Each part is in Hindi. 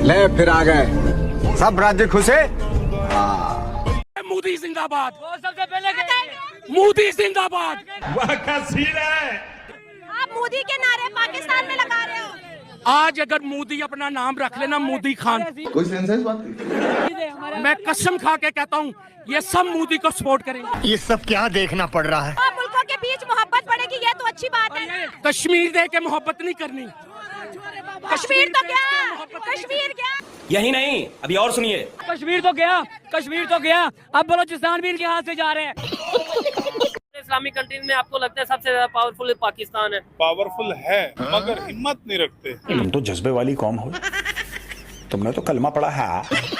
ले फिर आ गए सब राज्य खुश है। मोदी जिंदाबाद। वो सबसे पहले मोदी जिंदाबाद। वह का सीन है। आप मोदी के नारे पाकिस्तान में लगा रहे हो। आज अगर मोदी अपना नाम रख लेना मोदी खान, कोई सेंस है इस बात की? मैं कसम खा के कहता हूँ ये सब मोदी को सपोर्ट करेंगे। ये सब क्या देखना पड़ रहा है? मुल्कों के बीच मोहब्बत बढ़ेगी, ये तो अच्छी बात है। कश्मीर दे के मोहब्बत नहीं करनी। कश्मीर तो क्या, कश्मीर क्या। यही नहीं, अभी और सुनिए। कश्मीर तो गया, अब बलोचिस्तान भी इनके हाथ से जा रहे हैं। इस्लामिक कंट्रीज में आपको लगता है सबसे ज्यादा पावरफुल पाकिस्तान है? पावरफुल है मगर हिम्मत नहीं रखते। तुम तो जज्बे वाली कौम हो, तुमने तो कलमा पढ़ा है।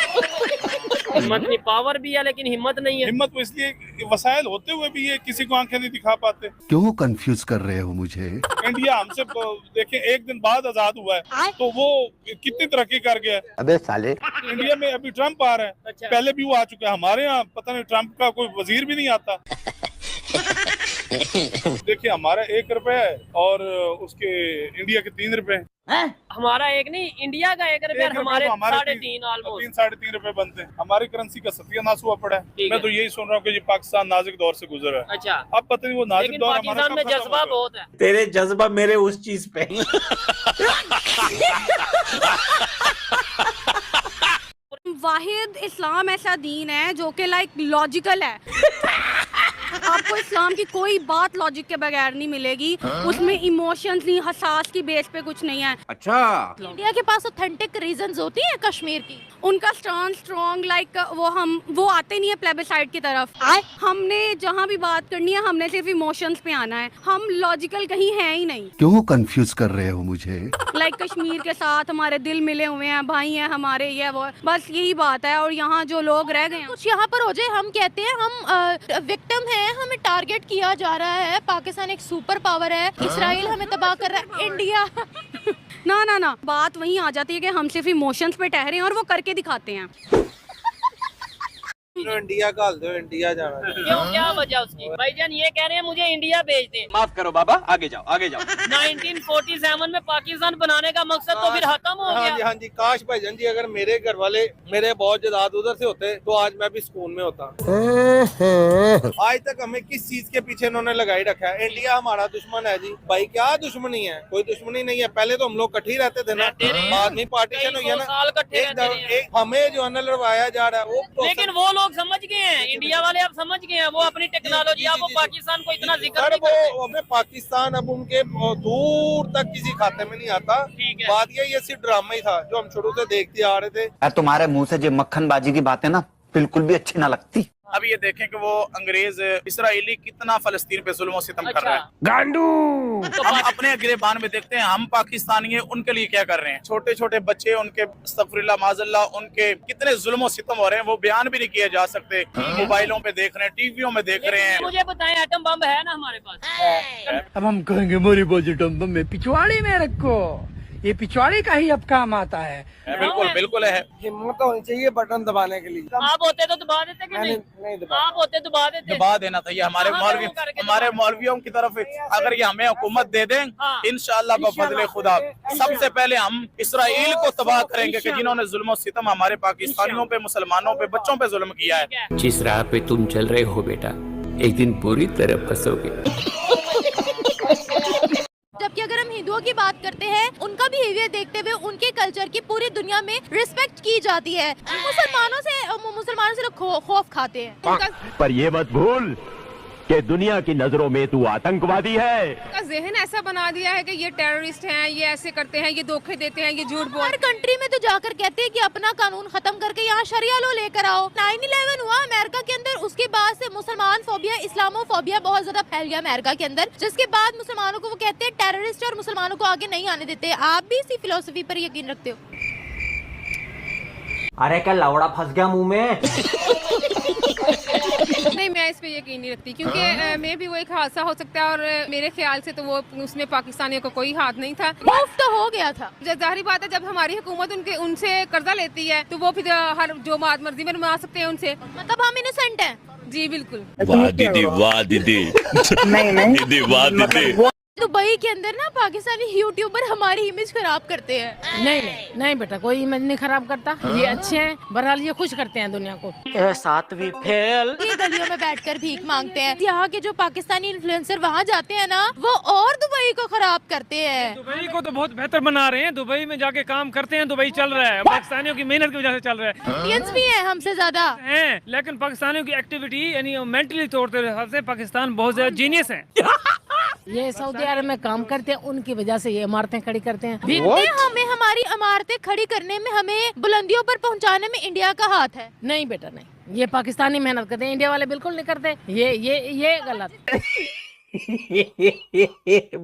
हिम्मत नहीं, पावर भी है लेकिन हिम्मत नहीं है। हिम्मत तो इसलिए वसाइल होते हुए भी ये किसी को आंखें नहीं दिखा पाते। क्यों कंफ्यूज कर रहे हो मुझे? इंडिया हमसे देखें एक दिन बाद आजाद हुआ है तो वो कितनी तरक्की कर गया है। अबे साले इंडिया में अभी ट्रम्प आ रहे हैं, अच्छा। पहले भी वो आ चुका है। हमारे यहाँ पता नहीं ट्रम्प का कोई वजीर भी नहीं आता। देखिए हमारा 1 रुपया है और उसके इंडिया के 3 रुपए हैं। हमारा एक नहीं, इंडिया का 1 रुपया, हमारे 3.5 ऑलमोस्ट 3-3.5 रुपए बनते हैं। हमारी करेंसी का सत्यानाश हुआ पड़ा है। मैं तो यही सुन रहा हूँ कि ये पाकिस्तान नाजुक दौर से गुजर है। अच्छा, अब पता नहीं वो नाजुक लेकिन दौर पाकिस्तान में जज्बा बहुत है। तेरे जज्बा मेरे उस चीज पे। वाहिद इस्लाम ऐसा दीन है जो कि लाइक लॉजिकल है। आपको इस्लाम की कोई बात लॉजिक के बगैर नहीं मिलेगी। उसमें इमोशंस नहीं, हसास की बेस पे कुछ नहीं है। अच्छा इंडिया के पास ऑथेंटिक रीजंस होती हैं कश्मीर की। उनका स्ट्रॉन्ग लाइक वो आते नहीं है प्लेबिसाइड की तरफ। हमने जहाँ भी बात करनी है हमने सिर्फ इमोशंस पे आना है। हम लॉजिकल कहीं है ही नहीं। क्यों कंफ्यूज कर रहे हो मुझे? लाइक कश्मीर के साथ हमारे दिल मिले हुए हैं, भाई हैं हमारे, ये वो बस यही बात है। और यहाँ जो लोग रह गए हैं कुछ यहाँ पर हो जाए, हम कहते हैं हम विक्टिम हैं, हमें टारगेट किया जा रहा है। पाकिस्तान एक सुपर पावर है, इसराइल हमें तबाह कर रहा है, इंडिया ना बात वहीं आ जाती है कि हम सिर्फ इमोशंस पे ठहरे हैं और वो करके दिखाते हैं। इंडिया का दो, इंडिया जाना है। क्यों, क्या वजह उसकी? भाईजान ये कह रहे हैं मुझे इंडिया भेज दें। माफ करो बाबा, आगे जाओ आगे जाओ। 1947 में पाकिस्तान बनाने का मकसद तो फिर खत्म हो गया। हाँ जी, काश भाईजान जी अगर मेरे घर वाले मेरे बहुत जदाद उधर से होते तो आज मैं भी स्कूल में होता। आज तक हमें किस चीज के पीछे इन्होंने लगाई रखा है? इंडिया हमारा दुश्मन है जी। भाई क्या दुश्मनी है? कोई दुश्मनी नहीं है। पहले तो हम लोग इकट्ठे रहते थे ना, बाद में पार्टीशन हुई है ना। हमें जो है ना लड़वाया जा रहा है वो, लेकिन वो लोग समझ गए हैं, इंडिया वाले अब समझ गए हैं। वो अपनी टेक्नोलॉजी, अब वो पाकिस्तान को इतना जिक्र नहीं करते। वो हमें पाकिस्तान अब उनके दूर तक किसी खाते में नहीं आता। बात ये सिर्फ ड्रामा ही था जो हम शुरू से देखते आ रहे थे। तुम्हारे मुंह से जो मक्खनबाजी की बातें ना बिल्कुल भी अच्छी ना लगती। अब ये देखें कि वो अंग्रेज इसराइली कितना फलस्तीन पे जुल्म सितम कर रहा है। गांडू हम अपने गिरेबान में देखते हैं, हम पाकिस्तानी हैं, उनके लिए क्या कर रहे हैं। छोटे छोटे बच्चे, उनके अस्तगफिरुल्लाह माज़ल्लाह, उनके कितने जुल्म सितम हो रहे हैं, वो बयान भी नहीं किए जा सकते। मोबाइलों पे देख रहे हैं, टीवियों में देख रहे हैं। मुझे बताएं, एटम बम है ना हमारे पास? अब हम कहेंगे मोरी बजटम में पिछवाड़े में रखो, ये पिछवाड़े का ही अब काम आता है। बिल्कुल बिल्कुल है। हिम्मत होनी चाहिए बटन दबाने के लिए। आप होते तो दबा देते कि नहीं दबा। आप होते दबा देते। दबा देना चाहिए। हमारे मौलवियों की तरफ अगर ये हमें हुकूमत दे दें, इंशाअल्लाह बफज़ले खुदा सबसे पहले हम इसराइल को तबाह करेंगे कि जिन्होंने जुल्म सितम हमारे पाकिस्तानियों पे, मुसलमानों पे, बच्चों पे जुल्म किया है। जिस राह पे तुम चल रहे हो बेटा, एक दिन पूरी तरह फंसोगे। जबकि अगर हम हिंदुओं की बात करते हैं, उनका बिहेवियर देखते हुए उनके कल्चर की पूरी दुनिया में रिस्पेक्ट की जाती है। मुसलमानों से लोग खौफ खाते हैं। पर ये मत भूल कि दुनिया की नजरों में तू आतंकवादी है। का ज़हन ऐसा बना दिया है कि ये टेररिस्ट हैं, ये ऐसे करते हैं, ये धोखे देते हैं, ये झूठ बोल। हर कंट्री में तो जाकर कहते हैं कि अपना कानून खत्म करके यहाँ शरिया लॉ लेकर आओ। 9/11 हुआ अमेरिका के अंदर, उसके बाद से मुसलमान फोबिया, इस्लामोफोबिया बहुत ज्यादा फैल गया अमेरिका के अंदर, जिसके बाद मुसलमानों को वो कहते हैं टेररिस्ट और मुसलमानों को आगे नहीं आने देते। आप भी इसी फिलोसफी पर यकीन रखते हो? अरे क्या लौड़ा फंस गया मुंह में। नहीं, मैं इस पे यकीन नहीं रखती क्योंकि मैं भी वो एक हादसा हो सकता है और मेरे ख्याल से तो वो उसमें पाकिस्तानियों को कोई हाथ नहीं था। मुफ्त तो हो गया था। जाहिर बात है, जब हमारी हुकूमत उनसे कर्जा लेती है तो वो फिर हर जो मर्जी में बनवा सकते हैं उनसे। मतलब हम इनोसेंट हैं? जी बिल्कुल। वाह दीदी, वाह दीदी। नहीं दीदी, वाह दीदी। दुबई के अंदर ना पाकिस्तानी यूट्यूबर हमारी इमेज खराब करते हैं। नहीं बेटा, कोई इमेज नहीं खराब करता। ये अच्छे हैं, बहरहाल ये खुश करते हैं दुनिया को। सातवीं फेल। ये गलियों में बैठकर भीख मांगते हैं। यहाँ के जो पाकिस्तानी इन्फ्लुएंसर वहाँ जाते हैं ना, वो और दुबई को खराब करते हैं। दुबई को तो बहुत बेहतर बना रहे हैं। दुबई में जाके काम करते हैं, दुबई चल रहा है। पाकिस्तानियों की मेहनत की वजह से चल रहा है। इंडियंस भी हैं हमसे ज्यादा हैं, लेकिन पाकिस्तानियों की एक्टिविटी यानी मेंटली तौर से पाकिस्तान बहुत ज्यादा जीनियस है। ये सऊदी अरब में काम करते हैं, उनकी वजह से ये इमारतें खड़ी करते हैं। हमें हमारी इमारतें खड़ी करने में, हमें बुलंदियों पर पहुंचाने में इंडिया का हाथ है। नहीं बेटा नहीं, ये पाकिस्तानी मेहनत करते हैं, इंडिया वाले बिल्कुल नहीं करते। ये गलत।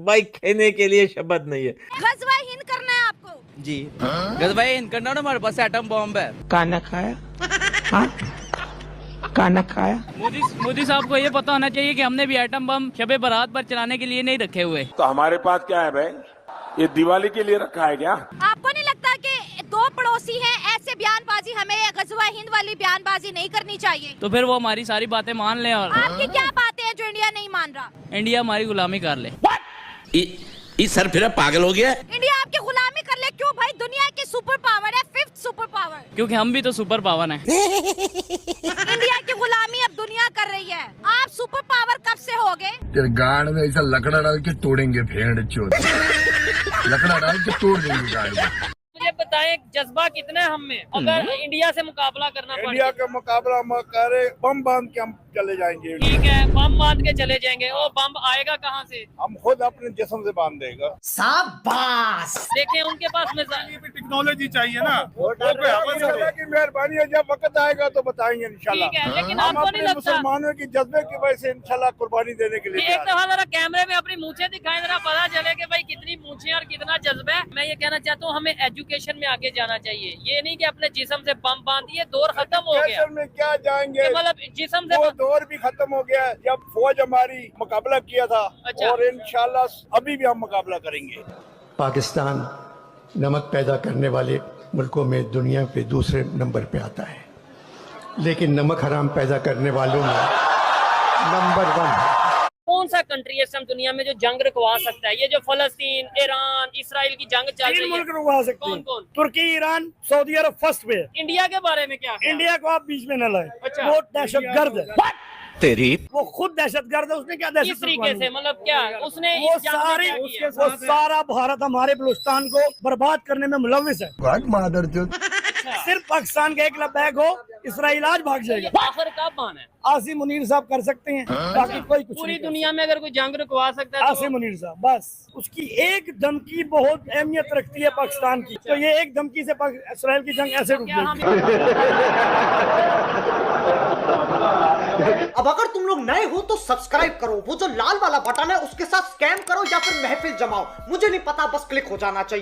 भाई कहने के लिए शब्द नहीं है। गज़वा हिंद करना है आपको जी, गज़वा हिंद करना ना, हमारे पास एटम बॉम्ब है। खाना खाया? हाँ, खाना खाया? मोदी साहब को ये पता होना चाहिए कि हमने भी एटम बम शबे बारात पर चलाने के लिए नहीं रखे हुए। तो हमारे पास क्या है भाई, ये दिवाली के लिए रखा है क्या? आपको नहीं लगता कि दो पड़ोसी हैं, ऐसे बयानबाजी, हमें गज़वा हिंद वाली बयानबाजी नहीं करनी चाहिए? तो फिर वो हमारी सारी बातें मान ले और आपकी क्या बातें हैं जो इंडिया नहीं मान रहा? इंडिया हमारी गुलामी कर ले। सर फिर पागल हो गया। इंडिया आपकी गुलामी कर ले क्यों भाई? दुनिया की सुपर पावर है, 5th सुपर पावर। क्योंकि हम भी तो सुपर पावर हैं। इंडिया की गुलामी अब दुनिया कर रही है। आप सुपर पावर कब से हो गए? तेरे गाड़ में ऐसा लकड़ा डाल के तोड़ेंगे, भेड़ चोद। लकड़ा डाल के तोड़ देंगे गाड़ को। मुझे बताएं जज्बा कितना है हम में, अगर इंडिया से मुकाबला करना पड़े? इंडिया का मुकाबला हम करे, बम बांध के हम चले जाएंगे। ठीक है, बम बांध के चले जाएंगे। वो बम आएगा कहाँ से? हम खुद अपने जिस्म से बांध देगा। शाबाश। देखें उनके पास टेक्नोलॉजी चाहिए ना, की मेहरबानी है। जब वक्त आएगा तो बताएंगे इंशाल्लाह। ठीक है, लेकिन हम आपको नहीं अपने लगता मुसलमानों की जज्बे की वजह से इंशाल्लाह कुर्बानी देने के लिए एक दफा जरा कैमरे में अपनी मूछें दिखाएं, जरा पता चले कि भाई कितनी मूछें और कितना जज्बा है। मैं ये कहना चाहता हूँ, हमें एजुकेशन में आगे जाना चाहिए। ये नहीं कि अपने जिस्म से बम बांध दिए, दौर खत्म हो गया। में क्या जाएंगे, मतलब जिस्म से वो दौर भी खत्म हो गया जब फौज हमारी मुकाबला किया था। अच्छा। और इंशाल्लाह अभी भी हम मुकाबला करेंगे। पाकिस्तान नमक पैदा करने वाले मुल्कों में दुनिया पे दूसरे नंबर पे आता है, लेकिन नमक हराम पैदा करने वालों में नंबर 1 है। कौन सा कंट्री है इस समय दुनिया में जो जंग रुकवा सकता है? ये जो फलस्तीन, ईरान, इसराइल की जंग चल रही है, मुल्क रुकवा सकते हैं। कौन? तुर्की, ईरान, सऊदी अरब फर्स्ट पे। इंडिया के बारे में क्या? इंडिया को आप बीच में न लाए। अच्छा। वो दहशतगर्द है। तेरी वो खुद दहशतगर्द है। उसने क्या दहशत किस तरीके से, मतलब क्या उसने वो इस जंग में क्या किया? वो सारा भारत हमारे बलूचिस्तान को बर्बाद करने में मुलविस है। सिर्फ पाकिस्तान का एक लबैक हो, इसराइल आज भाग जाएगा। आखिर कब आना है? आसिम मुनीर साहब कर सकते हैं, बाकी कोई कुछ पूरी नहीं कर दुनिया में अगर कोई जंग रुकवा सकता है सकता। तो आसिम मुनीर साहब बस, उसकी एक धमकी बहुत अहमियत रखती है पाकिस्तान की। तो ये एक धमकी से इसराइल की जंग ऐसे रुक क्या हम जाएगी। अब अगर तुम लोग नए हो तो सब्सक्राइब करो, वो जो लाल वाला बटन है उसके साथ स्कैम करो या फिर महफिल जमाओ, मुझे नहीं पता, बस क्लिक हो जाना चाहिए।